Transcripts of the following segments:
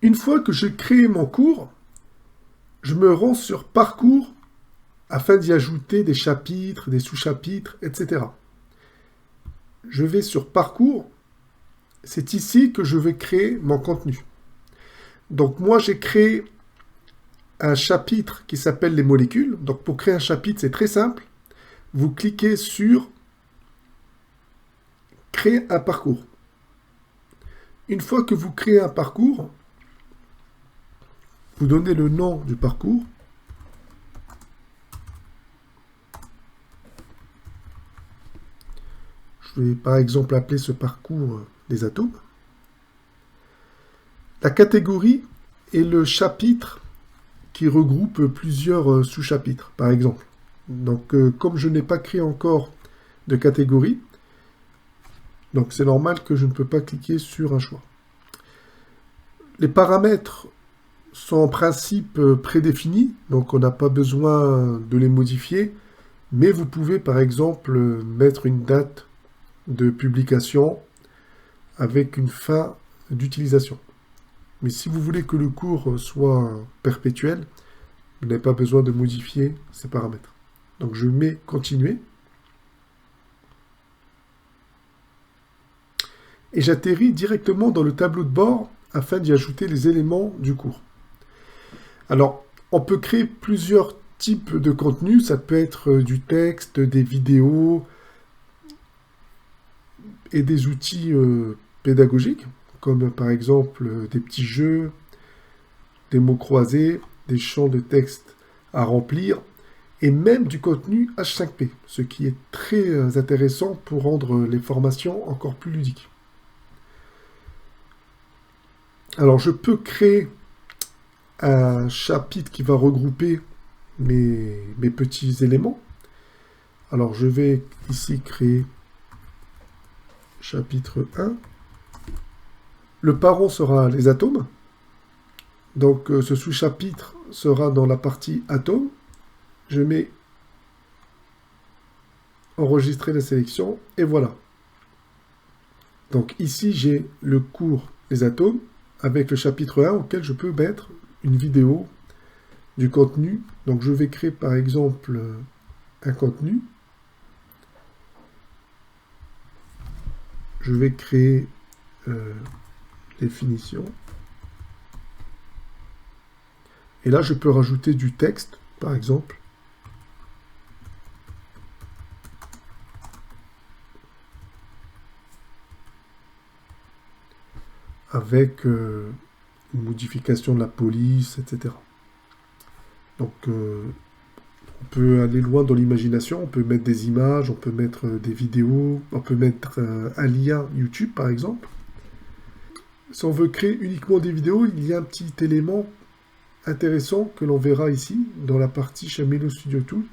Une fois que j'ai créé mon cours, je me rends sur Parcours afin d'y ajouter des chapitres, des sous-chapitres, etc. Je vais sur Parcours. C'est ici que je vais créer mon contenu. Donc moi, j'ai créé un chapitre qui s'appelle les molécules. Donc pour créer un chapitre, c'est très simple. Vous cliquez sur Créer un parcours. Une fois que vous créez un parcours, vous donnez le nom du parcours. Je vais par exemple appeler ce parcours les atomes. La catégorie est le chapitre qui regroupe plusieurs sous-chapitres, par exemple. Donc, comme je n'ai pas créé encore de catégorie, donc c'est normal que je ne peux pas cliquer sur un choix. Les paramètres sont en principe prédéfinis, donc on n'a pas besoin de les modifier, mais vous pouvez par exemple mettre une date de publication avec une fin d'utilisation. Mais si vous voulez que le cours soit perpétuel, vous n'avez pas besoin de modifier ces paramètres. Donc je mets continuer. Et j'atterris directement dans le tableau de bord afin d'y ajouter les éléments du cours. Alors, on peut créer plusieurs types de contenus. Ça peut être du texte, des vidéos et des outils pédagogiques, comme par exemple des petits jeux, des mots croisés, des champs de texte à remplir, et même du contenu H5P, ce qui est très intéressant pour rendre les formations encore plus ludiques. Alors je peux créer un chapitre qui va regrouper mes petits éléments. Alors je vais ici créer chapitre 1. Le parent sera les atomes. Donc ce sous-chapitre sera dans la partie atomes. Je mets enregistrer la sélection et voilà. Donc ici j'ai le cours les atomes avec le chapitre 1 auquel je peux mettre une vidéo du contenu. Donc je vais créer par exemple un contenu. Je vais créer définition. Et là je peux rajouter du texte par exemple. Avec une modification de la police, etc. Donc, on peut aller loin dans l'imagination, on peut mettre des images, on peut mettre des vidéos, on peut mettre un lien YouTube, par exemple. Si on veut créer uniquement des vidéos, il y a un petit élément intéressant que l'on verra ici, dans la partie Shamelo Studio Tool.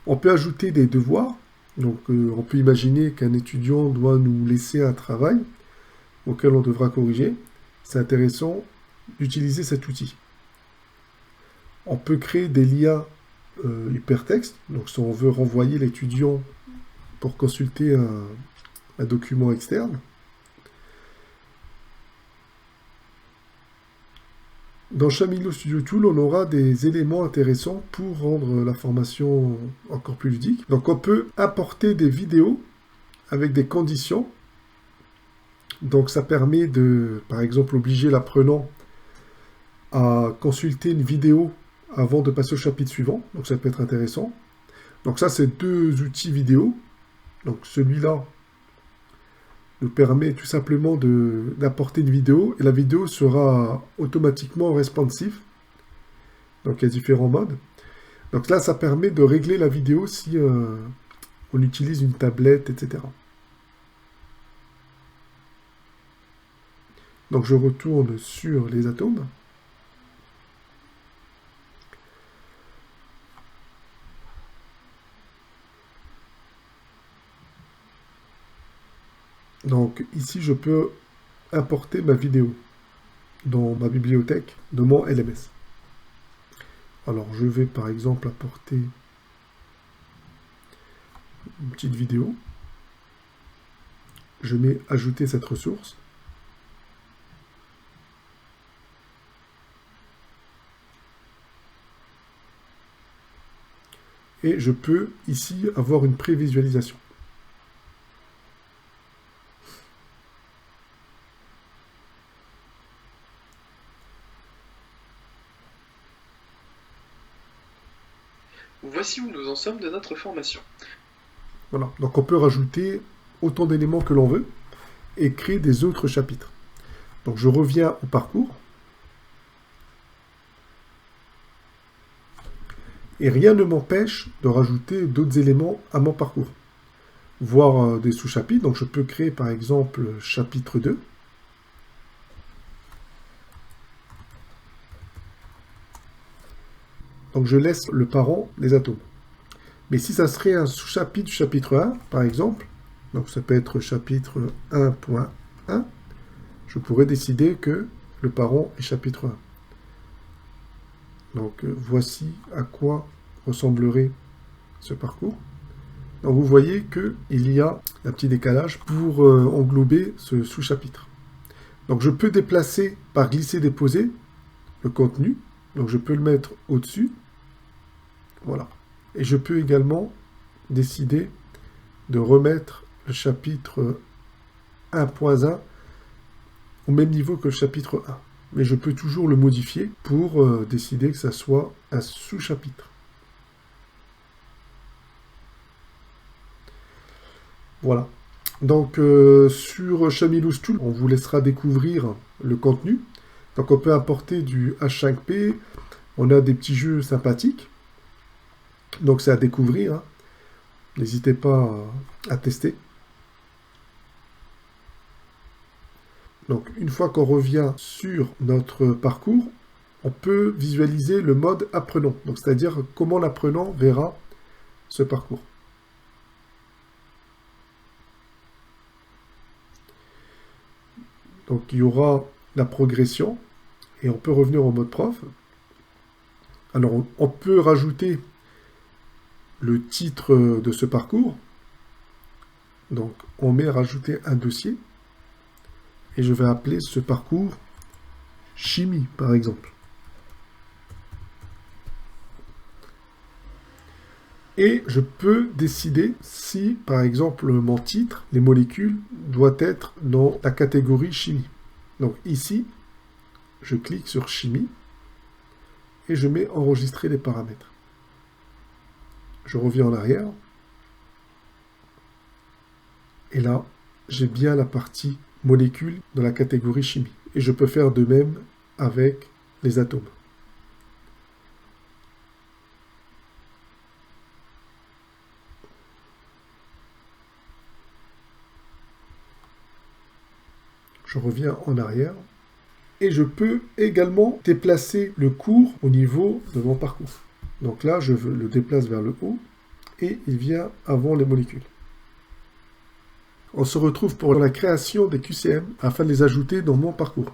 On peut ajouter des devoirs. Donc, on peut imaginer qu'un étudiant doit nous laisser un travail auquel on devra corriger. C'est intéressant d'utiliser cet outil. On peut créer des liens hypertextes. Donc si on veut renvoyer l'étudiant pour consulter un document externe. Dans Shamelo Studio Tool, on aura des éléments intéressants pour rendre la formation encore plus ludique. Donc on peut importer des vidéos avec des conditions. Donc ça permet de, par exemple, obliger l'apprenant à consulter une vidéo avant de passer au chapitre suivant. Donc ça peut être intéressant. Donc ça, c'est deux outils vidéo. Donc celui-là nous permet tout simplement d'apporter une vidéo. Et la vidéo sera automatiquement responsive. Donc il y a différents modes. Donc là, ça permet de régler la vidéo si on utilise une tablette, etc. Donc je retourne sur les atomes. Donc ici, je peux importer ma vidéo dans ma bibliothèque de mon LMS. Alors je vais par exemple apporter une petite vidéo. Je mets ajouter cette ressource. et je peux ici avoir une prévisualisation. Voici où nous en sommes de notre formation. Voilà, donc on peut rajouter autant d'éléments que l'on veut et créer des autres chapitres. Donc je reviens au parcours. Et rien ne m'empêche de rajouter d'autres éléments à mon parcours. Voire des sous-chapitres. Donc je peux créer par exemple chapitre 2. Donc je laisse le parent les atomes. Mais si ça serait un sous-chapitre du chapitre 1, par exemple, donc ça peut être chapitre 1.1, je pourrais décider que le parent est chapitre 1. Donc voici à quoi ressemblerait ce parcours. Donc vous voyez qu'il y a un petit décalage pour englober ce sous-chapitre. Donc je peux déplacer par glisser-déposer le contenu. Donc je peux le mettre au-dessus. Voilà. Et je peux également décider de remettre le chapitre 1.1 au même niveau que le chapitre 1. Mais je peux toujours le modifier pour décider que ça soit un sous-chapitre. Voilà. Donc sur Chamilous Tool, on vous laissera découvrir le contenu. Donc on peut importer du H5P, on a des petits jeux sympathiques. Donc c'est à découvrir, hein. N'hésitez pas à tester. Donc une fois qu'on revient sur notre parcours, on peut visualiser le mode apprenant. Donc c'est-à-dire comment l'apprenant verra ce parcours. Donc il y aura la progression et on peut revenir au mode prof. Alors on peut rajouter le titre de ce parcours. Donc on met rajouter un dossier et je vais appeler ce parcours chimie par exemple. Et je peux décider si, par exemple, mon titre, les molécules, doit être dans la catégorie chimie. Donc ici, je clique sur chimie et je mets enregistrer les paramètres. Je reviens en arrière. Et là, j'ai bien la partie molécules dans la catégorie chimie. Et je peux faire de même avec les atomes. Je reviens en arrière. Et je peux également déplacer le cours au niveau de mon parcours. Donc là, je le déplace vers le haut et il vient avant les molécules. On se retrouve pour la création des QCM afin de les ajouter dans mon parcours.